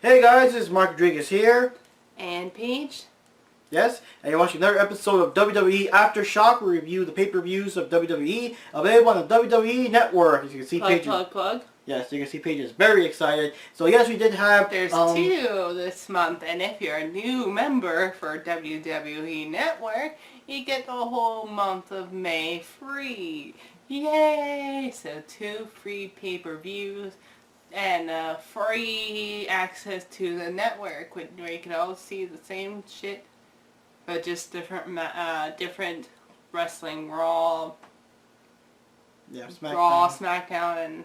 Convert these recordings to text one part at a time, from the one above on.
Hey guys, this is Mark Rodriguez here. And Paige. Yes, and you're watching another episode of WWE AFtershock. We review the pay-per-views of WWE available on the WWE Network. As you can see, Paige. Plug. Yes, you can see Paige is very excited. So yes, we did have. There's 2 this month, and if you're a new member for WWE Network, you get the whole month of May free. Yay! So 2 free pay-per-views and free access to the network, where you can all see the same shit, but just different wrestling, Raw, SmackDown, and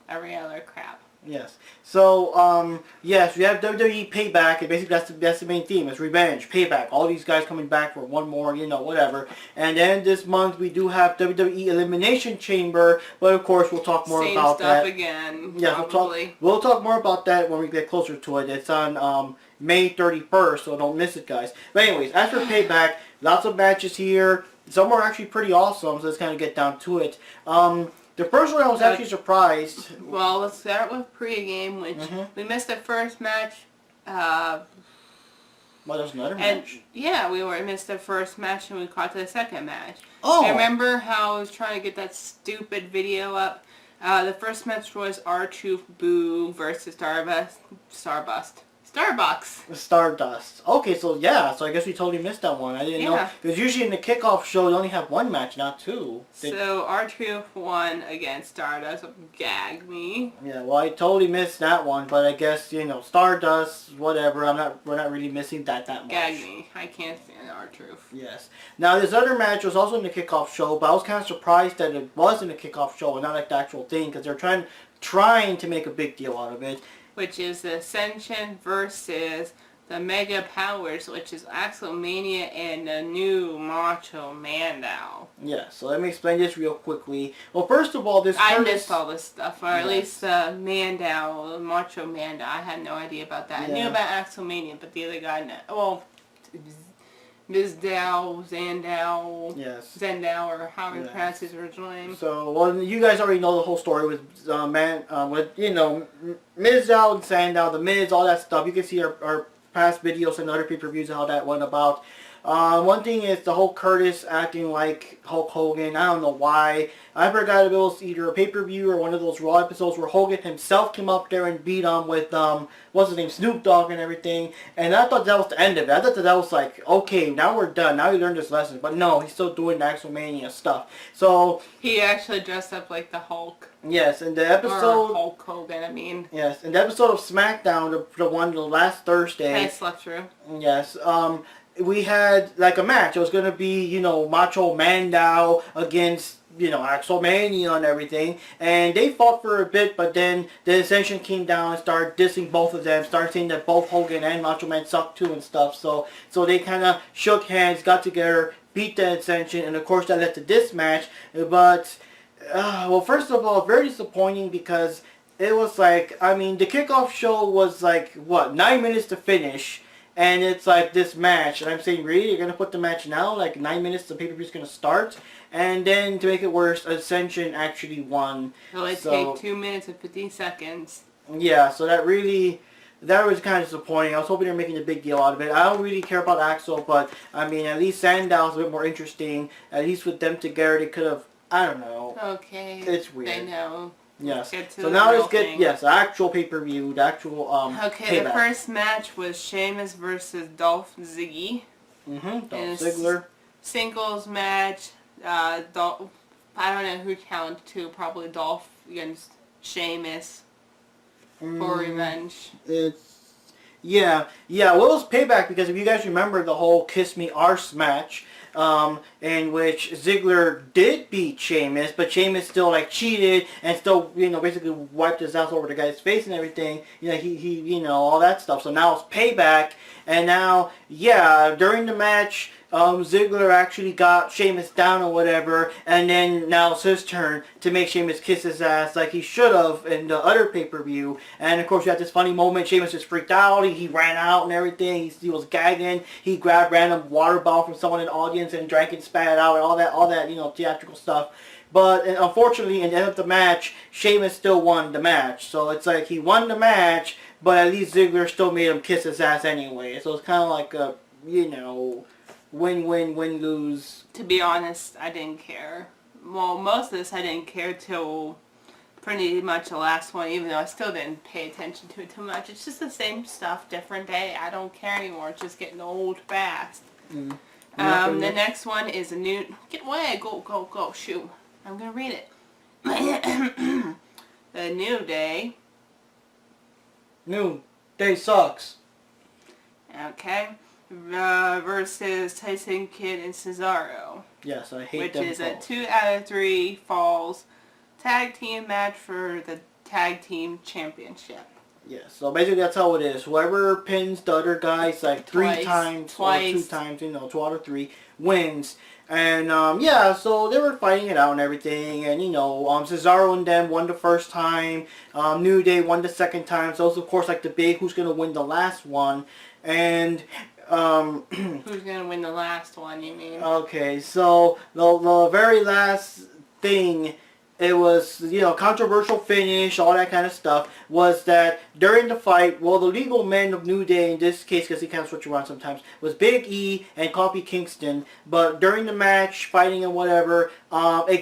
every other crap. Yes. So, yes, we have WWE Payback, and basically that's the main theme. It's revenge, payback. All these guys coming back for one more, whatever. And then this month we do have WWE Elimination Chamber, but of course we'll talk more about that. Same stuff again, yeah, probably. We'll talk more about that when we get closer to it. It's on May 31st, so don't miss it, guys. But anyways, as for Payback, lots of matches here. Some are actually pretty awesome, so let's kind of get down to it. The first one I was actually surprised. Well, let's start with pregame, which we missed the first match. Well, there's another match. Yeah, we missed the first match and we caught the second match. Oh! Remember how I was trying to get that stupid video up? The first match was R-Truth Boo versus Stardust. Okay, so yeah, so I guess we totally missed that one. I didn't know. Because usually in the kickoff show, you only have one match, not 2. So R-Truth won against Stardust. Gag me. Yeah, well, I totally missed that one, but I guess, Stardust, whatever. We're not really missing that much. Gag me. I can't stand R-Truth. Yes. Now, this other match was also in the kickoff show, but I was kind of surprised that it was in the kickoff show and not like the actual thing, because they're trying to make a big deal out of it. Which is the Ascension versus the Mega Powers, which is Axelmania and the new Macho Mandow. Yeah, so let me explain this real quickly. Well, first of all, I missed all this stuff, or at least Mandow, Macho Mandow. I had no idea about that. Yeah. I knew about Axelmania, but the other guy, Zandow, yes. Zendow, or how he pronounced his original name. So, well, you guys already know the whole story with Mizdow and Sandow, the Miz, all that stuff. You can see our past videos and other pay-per-views and how that went about. One thing is the whole Curtis acting like Hulk Hogan. I don't know why. I forgot if it was either a pay-per-view or one of those Raw episodes where Hogan himself came up there and beat him with, what's his name, Snoop Dogg and everything. And I thought that was the end of it. I thought that was like, okay, now we're done. Now we learned this lesson. But no, he's still doing the Axelmania stuff. So he actually dressed up like the Hulk. Yes, in the episode... Or Hulk Hogan, I mean. Yes, in the episode of SmackDown, the last Thursday... I slept through. Yes, we had like a match. It was going to be, Macho Mandow against, Axelmania and everything. And they fought for a bit, but then the Ascension came down and started dissing both of them. Started saying that both Hogan and Macho Man suck too and stuff. So they kind of shook hands, got together, beat the Ascension, and of course that led to this match. But... well, first of all, very disappointing because it was like, I mean, the kickoff show was like, what, 9 minutes to finish, and it's like this match, and I'm saying, really, you're going to put the match now, like 9 minutes the pay-per-view is going to start, and then to make it worse, Ascension actually won. Well, it take 2 minutes and 15 seconds. Yeah, so that was kind of disappointing. I was hoping they were making a big deal out of it. I don't really care about Axel, but, I mean, at least Sandow's a bit more interesting. At least with them together, they could have, I don't know. Okay. It's weird. I know. Yes. So now let's get, the actual pay-per-view, the actual, Okay, Payback. The first match was Sheamus versus Dolph Ziggler. Dolph Ziggler. Singles match. I don't know who counted to. Probably Dolph against Sheamus for revenge. Yeah, well, it was Payback because if you guys remember the whole Kiss Me Arse match, in which Ziggler did beat Sheamus, but Sheamus still like cheated and still, basically wiped his ass over the guy's face and everything. He all that stuff. So now it's Payback, and now, during the match, Ziggler actually got Sheamus down or whatever, and then now it's his turn to make Sheamus kiss his ass like he should have in the other pay-per-view. And of course, you had this funny moment. Sheamus just freaked out. He ran out and everything. He was gagging. He grabbed random water bottle from someone in the audience and drank and spat it out and all that theatrical stuff. But unfortunately, in the end of the match, Sheamus still won the match. So it's like he won the match, but at least Ziggler still made him kiss his ass anyway. So it's kind of like a, win-win, win-lose. To be honest, I didn't care. Well, most of this I didn't care till pretty much the last one, even though I still didn't pay attention to it too much. It's just the same stuff, different day. I don't care anymore. It's just getting old fast. Mm. The next one is a new... Get away! Go, go, go. Shoot. I'm going to read it. The New Day. New Day sucks. Okay. Versus Tyson Kidd and Cesaro. Yes, I hate which them is both. a 2 out of 3 falls tag team match for the tag team championship. Yeah, so basically that's how it is. Whoever pins the other guys like Twice, or 2 times, 2 out of 3, wins. And yeah, so they were fighting it out and everything. And Cesaro and them won the first time. New Day won the second time. So it's of course like the big who's gonna win the last one. And who's gonna win the last one? You mean? Okay, so the very last thing. It was, controversial finish, all that kind of stuff, was that during the fight, well, the legal men of New Day, in this case, because he kind of switch around sometimes, was Big E and Kofi Kingston, but during the match, fighting and whatever,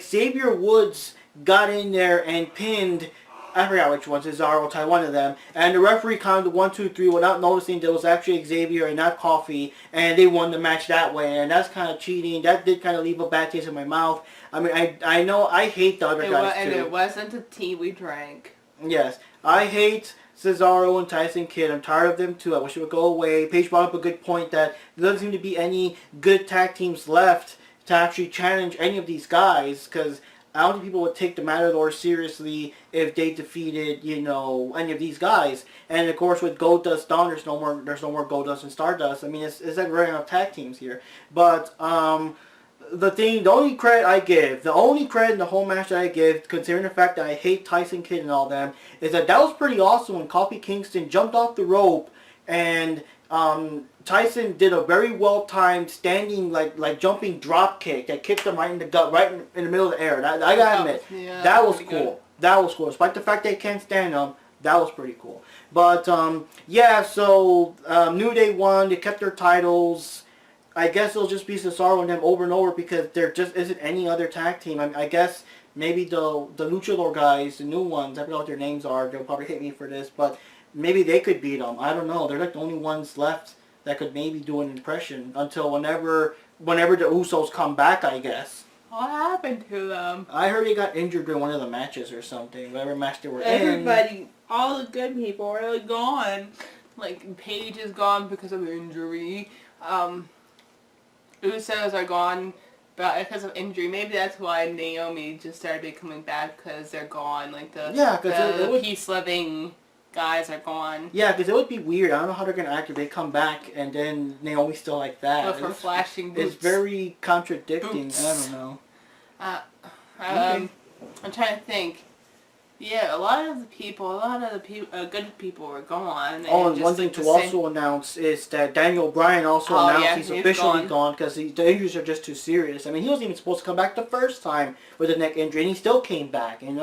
Xavier Woods got in there and pinned, I forgot which one, Cesaro, Ty, one of them, and the referee counted 1, 2, 3 without noticing there was actually Xavier and not Kofi, and they won the match that way, and that's kind of cheating. That did kind of leave a bad taste in my mouth. I mean, I know I hate the other guys too. And it wasn't the tea we drank. Yes, I hate Cesaro and Tyson Kidd. I'm tired of them too. I wish it would go away. Paige brought up a good point that there doesn't seem to be any good tag teams left to actually challenge any of these guys, because I don't think people would take the Matador seriously if they defeated, any of these guys. And of course, with Goldust Dawn, there's no more Goldust and Stardust. I mean, it's like running out of tag teams here. But the only credit in the whole match that I give, considering the fact that I hate Tyson Kidd and all them, is that was pretty awesome when Kofi Kingston jumped off the rope and Tyson did a very well-timed standing, like jumping drop kick that kicked him right in the gut, right in the middle of the air. I gotta admit, that was cool. Good. That was cool. Despite the fact they can't stand him, that was pretty cool. But yeah, so New Day won. They kept their titles. I guess it'll just be Cesaro and them over and over because there just isn't any other tag team. I guess maybe the Luchador guys, the new ones, I forgot what their names are. They'll probably hate me for this, but maybe they could beat them. I don't know. They're like the only ones left that could maybe do an impression until whenever the Usos come back, I guess. What happened to them? I heard they got injured during one of the matches or something. Whatever match they were in. Everybody, all the good people are gone. Like, Paige is gone because of injury. Usos are gone because of injury. Maybe that's why Naomi just started coming back, because they're gone. Like, the peace-loving guys are gone. Yeah, because it would be weird. I don't know how they're going to act if they come back and then Naomi's still like that. With her flashing boots. It's very contradicting. I don't know. Okay. I'm trying to think. Yeah, a lot of the good people were gone. And one thing to also announce is that Daniel Bryan also announced he's officially gone because the injuries are just too serious. I mean, he wasn't even supposed to come back the first time with a neck injury, and he still came back, and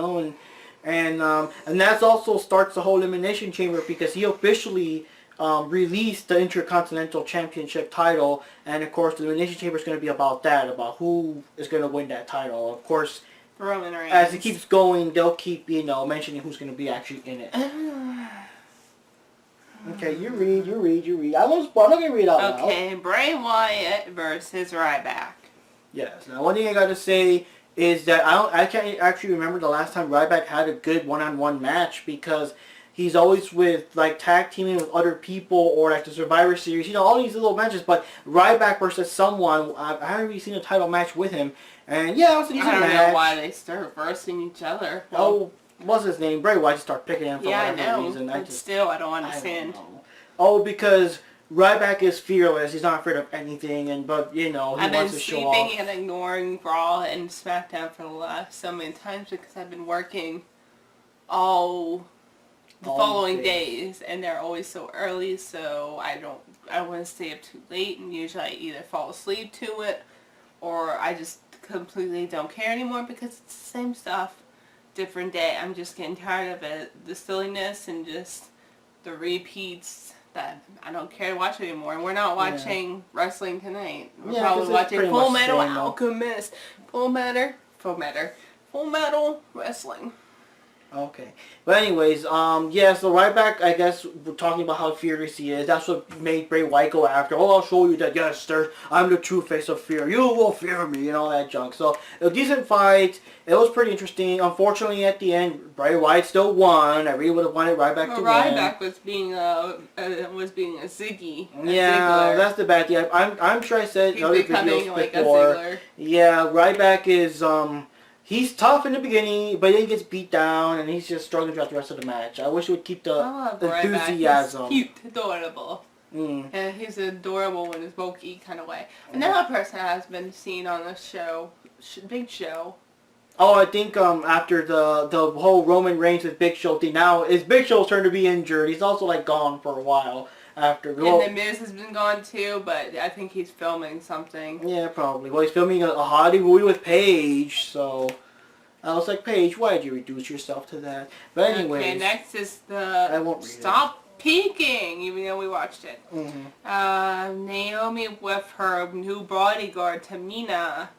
that also starts the whole Elimination Chamber because he officially released the Intercontinental Championship title, and of course the Elimination Chamber is going to be about that, about who is going to win that title. Of course, Roman Reigns. As it keeps going, they'll keep, mentioning who's going to be actually in it. Okay, you read. I'm not going to read out loud. Okay, Bray Wyatt versus Ryback. Yes. Now, one thing I got to say is that I can't actually remember the last time Ryback had a good one-on-one match because he's always with, like, tag teaming with other people or, like, the Survivor Series. All these little matches. But Ryback versus someone, I haven't really seen a title match with him. And, yeah, it was a decent match. I don't know why they start versing each other. Oh, what's his name? Bray Wyatt just start picking him for whatever reason. But still, I don't understand. Because Ryback is fearless. He's not afraid of anything. But, he wants to show off. I've been sleeping and ignoring Raw and SmackDown for the last so many times because I've been working all the following days, and they're always so early, so I want to stay up too late, and usually I either fall asleep to it, or I just completely don't care anymore because it's the same stuff, different day. I'm just getting tired of it. The silliness and just the repeats that I don't care to watch anymore. And we're not watching wrestling tonight. We're probably watching Full Metal Alchemist. Full Metal Wrestling. Okay. But anyways, yeah, so right back, I guess, we're talking about how furious he is. That's what made Bray Wyatt go after. Oh, I'll show you that, yes, sir, I'm the true face of fear. You will fear me, and all that junk. So, a decent fight. It was pretty interesting. Unfortunately, at the end, Bray Wyatt still won. I really would have wanted Ryback to win. Ryback was being a Ziggy. Yeah, that's the bad thing. I'm sure I said in other videos before. Yeah, Ryback is, he's tough in the beginning, but then he gets beat down, and he's just struggling throughout the rest of the match. I wish he would keep the enthusiasm. He's cute, adorable. And he's adorable in his bulky kind of way. Another person has been seen on the show, Big Show. Oh, I think after the whole Roman Reigns with Big Show thing, now is Big Show's turn to be injured. He's also like gone for a while. After. And The Miz has been gone too, but I think he's filming something. Yeah, probably. Well, he's filming a hottie movie with Paige, so I was like, Paige, why did you reduce yourself to that? But anyways. Okay, next is the Stop Peeking, even though we watched it. Naomi with her new bodyguard, Tamina,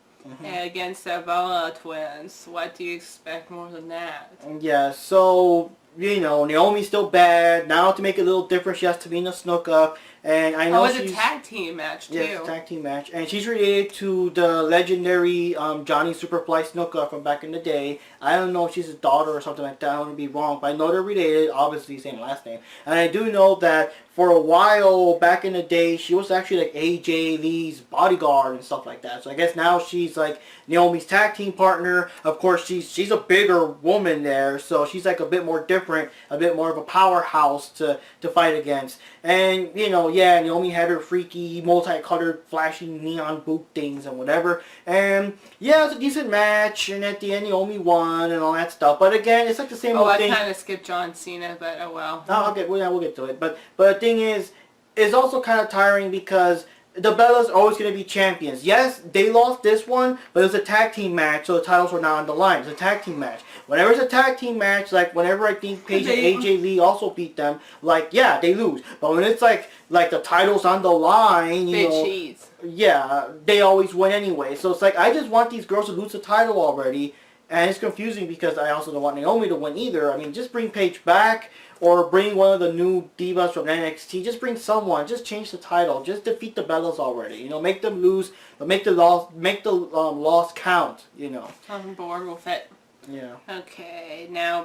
against the Bella twins. What do you expect more than that? Yeah, so you know, Naomi's still bad. Now to make it a little different, she has Tamina Snuka. And I know it's a tag team match, too. Yes, tag team match. And she's related to the legendary Johnny Superfly Snuka from back in the day. I don't know if she's his daughter or something like that. I don't want to be wrong. But I know they're related, obviously, same last name. And I do know that for a while, back in the day, she was actually like AJ Lee's bodyguard and stuff like that. So I guess now she's like Naomi's tag team partner. Of course, she's a bigger woman there. So she's like a bit more different, a bit more of a powerhouse to fight against. And, you know, yeah, Naomi had her freaky, multicolored, flashing neon boot things and whatever. And, yeah, it was a decent match. And at the end, Naomi won and all that stuff. But again, it's like the same old thing. I kind of skipped John Cena, but oh well. Oh, okay, well, yeah, we'll get to it. But the thing is, it's also kind of tiring because the Bellas are always going to be champions. Yes, they lost this one, but it was a tag team match, so the titles were not on the line. It's a tag team match. Whenever it's a tag team match, like whenever I think Paige and AJ Lee also beat them, like, yeah, they lose. But when it's like the titles on the line, you know, yeah, they always win anyway. So it's like, I just want these girls to lose the title already. And it's confusing because I also don't want Naomi to win either. I mean, just bring Paige back or bring one of the new divas from NXT. Just bring someone. Just change the title. Just defeat the Bellas already. You know, make them lose, but make the loss count. You know. I'm bored with it. Yeah. Okay, now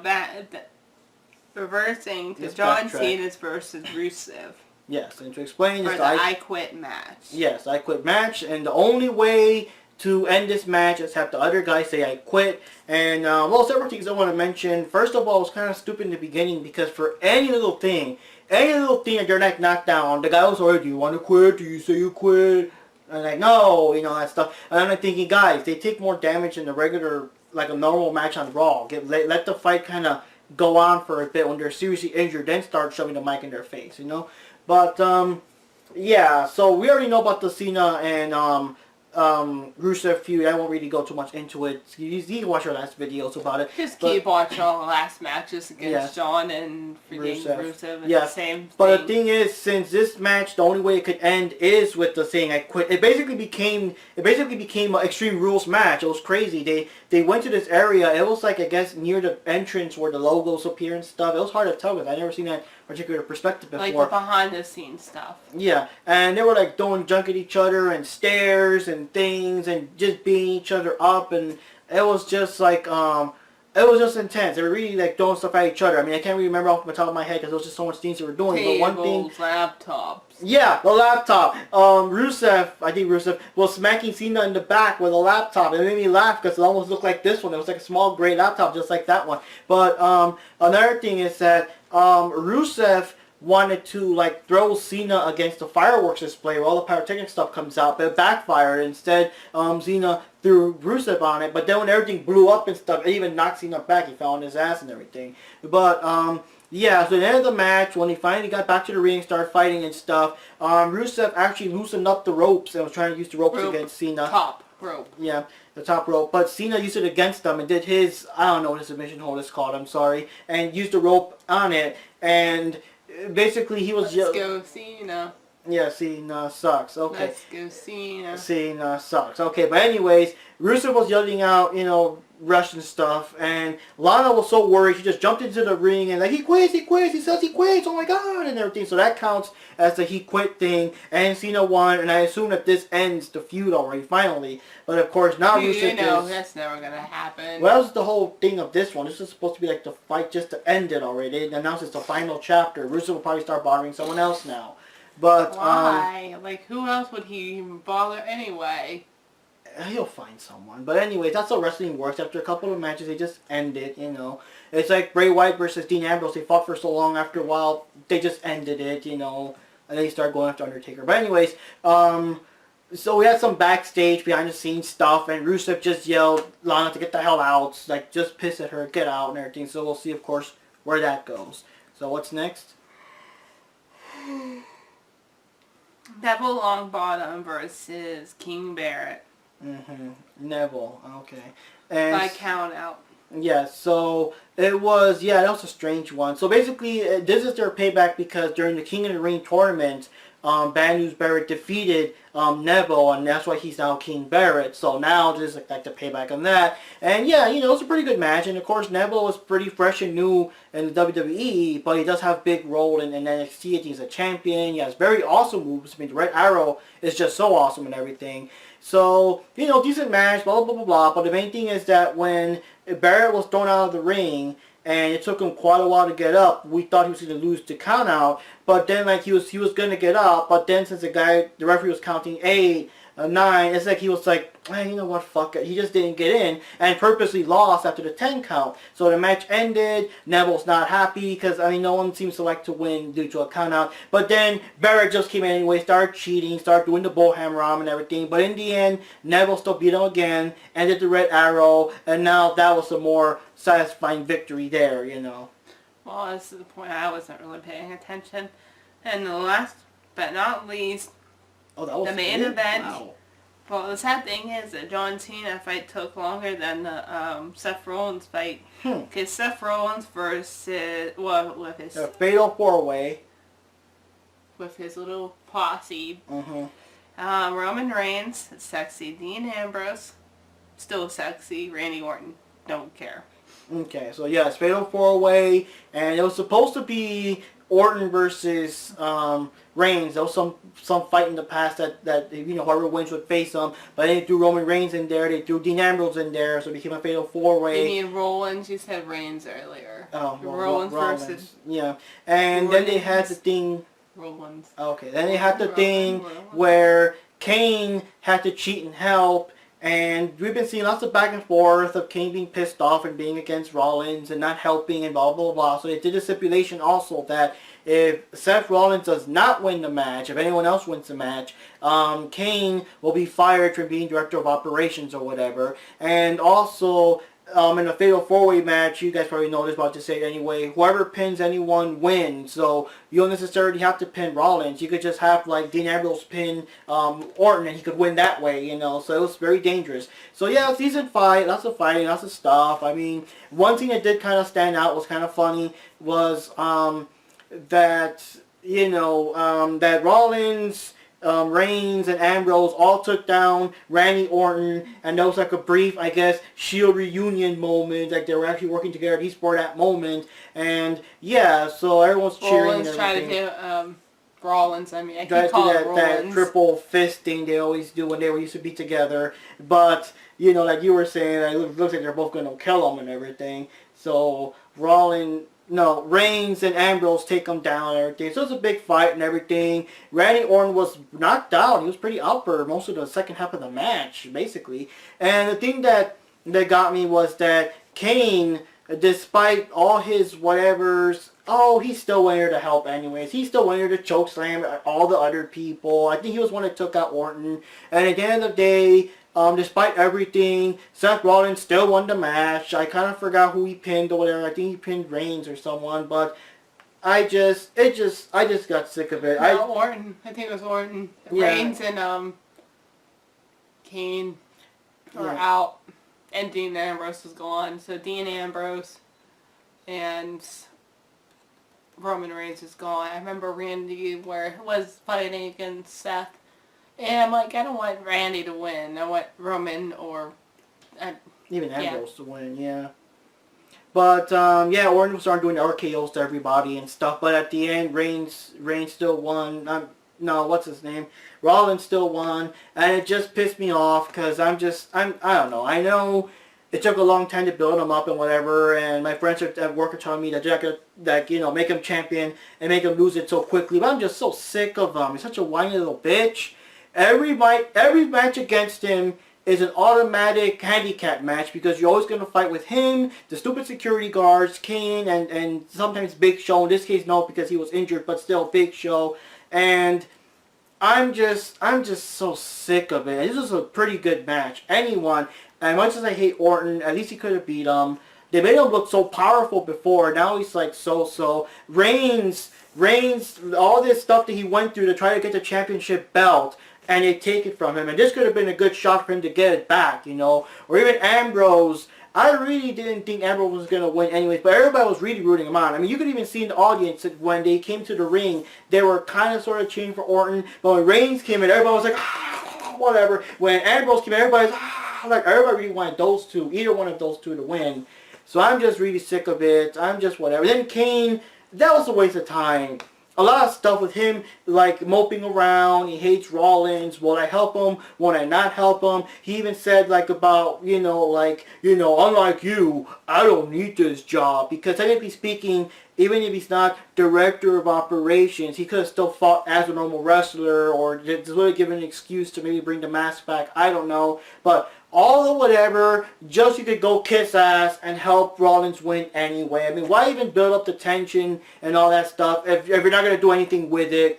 reversing to John Cena's versus Rusev. Yes, and to explain for the I Quit match. Yes, I Quit match, and the only way to end this match is have the other guy say I quit. And well, several things I want to mention. First of all, it was kind of stupid in the beginning because for any little thing that they're like knocked down, the guy was already, do you want to quit? Do you say you quit? And like, no, you know, that stuff. And I'm like thinking, guys, they take more damage than the regular, like a normal match on Raw. Let the fight kind of go on for a bit when they're seriously injured, then start shoving the mic in their face, you know. But yeah, so we already know about the Cena and Rusev feud. I won't really go too much into it. You can watch our last videos about it. Just keep watching all the last matches against John and Rusev and the same thing. But the thing is, since this match, the only way it could end is with the saying I quit. It basically became an Extreme Rules match. It was crazy. They went to this area. It was like, I guess, near the entrance where the logos appear and stuff. It was hard to tell because I never seen that particular perspective before. Like the behind the scenes stuff. Yeah, and they were like throwing junk at each other and stairs and things and just beating each other up, and it was just like it was just intense. They were really like throwing stuff at each other. I mean, I can't really remember off the top of my head because there was just so much things they were doing. Tables, but one thing, laptops. Yeah, the laptop. I think Rusev was smacking Cena in the back with a laptop. It made me laugh because it almost looked like this one. It was like a small gray laptop just like that one. But another thing is that Rusev wanted to like throw Cena against the fireworks display where all the pyrotechnic stuff comes out, but it backfired. Instead, Cena threw Rusev on it, but then when everything blew up and stuff, it even knocked Cena back. He fell on his ass and everything. But yeah, so at the end of the match, when he finally got back to the ring, started fighting and stuff, Rusev actually loosened up the ropes and was trying to use the ropes against Cena. rope. Yeah, the top rope. But Cena used it against them and did his, I don't know what his submission hold is called, I'm sorry, and used the rope on it. And basically he was... Let's go Cena. Yeah, Cena sucks. Okay. Let's go Cena. Cena sucks. Okay, but anyways, Rusev was yelling out, Russian stuff, and Lana was so worried, she just jumped into the ring and like, he quits, he says he quits, oh my god, and everything. So that counts as the he quit thing, and Cena won, and I assume that this ends the feud already, finally. But of course, now Rusev that's never gonna happen. Well, that was the whole thing of this one. This was supposed to be like the fight just to end it already. They announced it's the final chapter. Rusev will probably start bothering someone else now. But, why? Who else would he even bother anyway? He'll find someone. But anyways, that's how wrestling works. After a couple of matches, they just end it, It's like Bray Wyatt versus Dean Ambrose. They fought for so long. After a while, they just ended it, And then they start going after Undertaker. But anyways, so we had some backstage, behind the scenes stuff. And Rusev just yelled Lana to get the hell out. Like, just piss at her, get out and everything. So we'll see, of course, where that goes. So what's next? Neville Longbottom versus King Barrett. Neville, okay. And by count out. Yeah, so it was, that was a strange one. So basically, this is their payback because during the King of the Ring tournament, Bad News Barrett defeated Neville, and that's why he's now King Barrett. So now this is like the payback on that. And yeah, it was a pretty good match. And of course, Neville was pretty fresh and new in the WWE, but he does have a big role in NXT. I think he's a champion. He has very awesome moves. I mean, the Red Arrow is just so awesome and everything. So, decent match, blah, blah, blah, blah. But the main thing is that when Barrett was thrown out of the ring, and it took him quite a while to get up, we thought he was going to lose the count out. But then, he was going to get up. But then, since the referee was counting 8, 9, it's like he was like, hey, you know what, fuck it. He just didn't get in and purposely lost after the 10 count. So the match ended. Neville's not happy because, no one seems to like to win due to a count out. But then Barrett just came in anyway, started cheating, started doing the bullhammer arm and everything. But in the end, Neville still beat him again, ended the Red Arrow, and now that was a more satisfying victory there, Well, this is the point I wasn't really paying attention. And the last but not least, the main event. Wow. Well, the sad thing is that John Cena fight took longer than the Seth Rollins fight. Because Seth Rollins versus, with his... A fatal 4-way. With his little posse. Roman Reigns, sexy. Dean Ambrose, still sexy. Randy Orton, don't care. Okay, so yeah, it's fatal 4-way, and it was supposed to be Orton versus Reigns. There was some fight in the past that whoever wins would face them, but they threw Roman Reigns in there, they threw Dean Ambrose in there, so it became a fatal 4-way. You mean Rollins? You said Reigns earlier. Oh, well, Rollins versus... Yeah, and then they had the thing... Rollins. Okay, then they had the thing where Kane had to cheat and help, and we've been seeing lots of back and forth of Kane being pissed off and being against Rollins and not helping and blah, blah, blah. So they did a stipulation also that if Seth Rollins does not win the match, if anyone else wins the match, Kane will be fired from being director of operations or whatever. And also, in a fatal 4-way match, you guys probably know this, but I'll just say it anyway, whoever pins anyone wins. So you don't necessarily have to pin Rollins. You could just have Dean Ambrose pin Orton and he could win that way, So it was very dangerous. So yeah, season 5, lots of fighting, lots of stuff. I mean, one thing that did kind of stand out, was kind of funny, was that, that Rollins... Reigns and Ambrose all took down Randy Orton, and there was a brief, I guess, Shield reunion moment, they were actually working together at least for that moment, and yeah, so everyone's cheering. Rollins tried to hit Rollins, I keep calling Rollins. That triple fist thing they always do when they used to be together, but, like you were saying, it looks like they're both going to kill him and everything, so Reigns and Ambrose take them down and everything. So it was a big fight and everything. Randy Orton was knocked out. He was pretty out for most of the second half of the match, basically. And the thing that got me was that Kane, despite all his whatevers, he still went here to help anyways. He still went here to chokeslam all the other people. I think he was one that took out Orton. And at the end of the day, despite everything, Seth Rollins still won the match. I kind of forgot who he pinned or whatever. I think he pinned Reigns or someone, but I just got sick of it. Orton. I think it was Orton. Yeah. Reigns and Kane. are out, and Dean Ambrose is gone. So Dean Ambrose and Roman Reigns is gone. I remember Randy was fighting against Seth, and I'm like, I don't want Randy to win. I want Roman or even Ambrose to win. Yeah. But yeah, Orton started doing RKOs to everybody and stuff. But at the end, Reigns still won. No, what's his name? Rollins still won, and it just pissed me off because I don't know. I know it took a long time to build him up and whatever, and my friends at work are telling me that they're not gonna, make him champion and make him lose it so quickly. But I'm just so sick of him. He's such a whiny little bitch. Every match against him is an automatic handicap match because you're always going to fight with him, the stupid security guards, Kane, and sometimes Big Show. In this case, no, because he was injured, but still Big Show. And I'm just so sick of it. This was a pretty good match. Anyone, as much as I hate Orton, at least he could have beat him. They made him look so powerful before. Now he's like so. Reigns, all this stuff that he went through to try to get the championship belt, and they take it from him. And this could have been a good shot for him to get it back, Or even Ambrose. I really didn't think Ambrose was going to win anyways, but everybody was really rooting him on. I mean, you could even see in the audience that when they came to the ring, they were kind of sort of cheering for Orton. But when Reigns came in, everybody was like, whatever. When Ambrose came in, everybody was like, everybody really wanted those two, either one of those two to win. So I'm just really sick of it. I'm just whatever. Then Kane, that was a waste of time. A lot of stuff with him, like moping around. He hates Rollins. Will I help him? Won't I not help him? He even said about, unlike you, I don't need this job. Because technically speaking, even if he's not director of operations, he could have still fought as a normal wrestler or just really given an excuse to maybe bring the mask back. I don't know. But all the whatever, just you could go kiss ass and help Rollins win anyway. I mean, why even build up the tension and all that stuff if you're not going to do anything with it,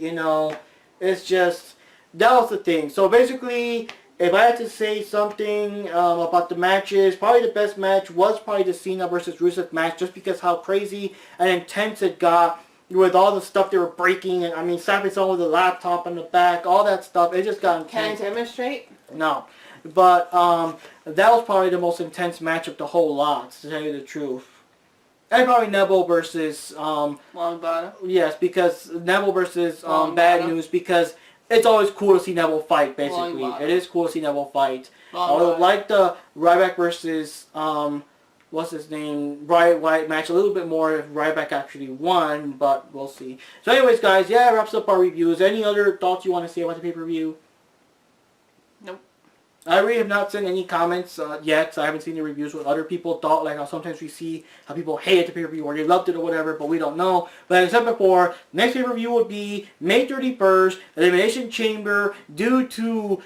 It's just, that was the thing. So basically, if I had to say something about the matches, probably the best match was probably the Cena versus Rusev match, just because how crazy and intense it got with all the stuff they were breaking. And I mean, slapping someone with a laptop in the back, all that stuff. It just got intense. Can I demonstrate? No. But that was probably the most intense match of the whole lot, to tell you the truth. And probably Neville versus... Long Bottom? Yes, because Neville versus Bad News, because it's always cool to see Neville fight, basically. It is cool to see Neville fight. I would like the Ryback versus... what's his name? Bray Wyatt match a little bit more if Ryback actually won, but we'll see. So anyways, guys, yeah, that wraps up our reviews. Any other thoughts you want to say about the pay-per-view? Nope. I really have not seen any comments yet, so I haven't seen the reviews what other people thought, like how sometimes we see how people hated the pay-per-view or they loved it or whatever, but we don't know. But as I said before, next pay-per-view would be May 31st, Elimination Chamber, due to,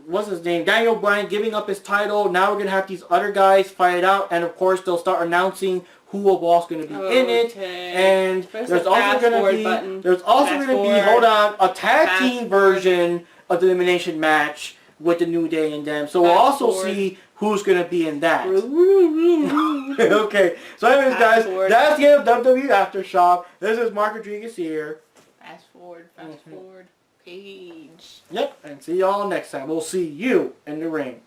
what's his name, Daniel Bryan giving up his title. Now we're going to have these other guys fight it out, and of course they'll start announcing who of all's going to be in it. And there's also going to be, hold on, a tag team version of the Elimination match with the New Day and them. So we'll also see who's going to be in that. Okay. So anyways, guys, that's the end of WWE AFtershock. This is Mark Rodriguez here. Fast forward, Paige. Yep. And see y'all next time. We'll see you in the ring.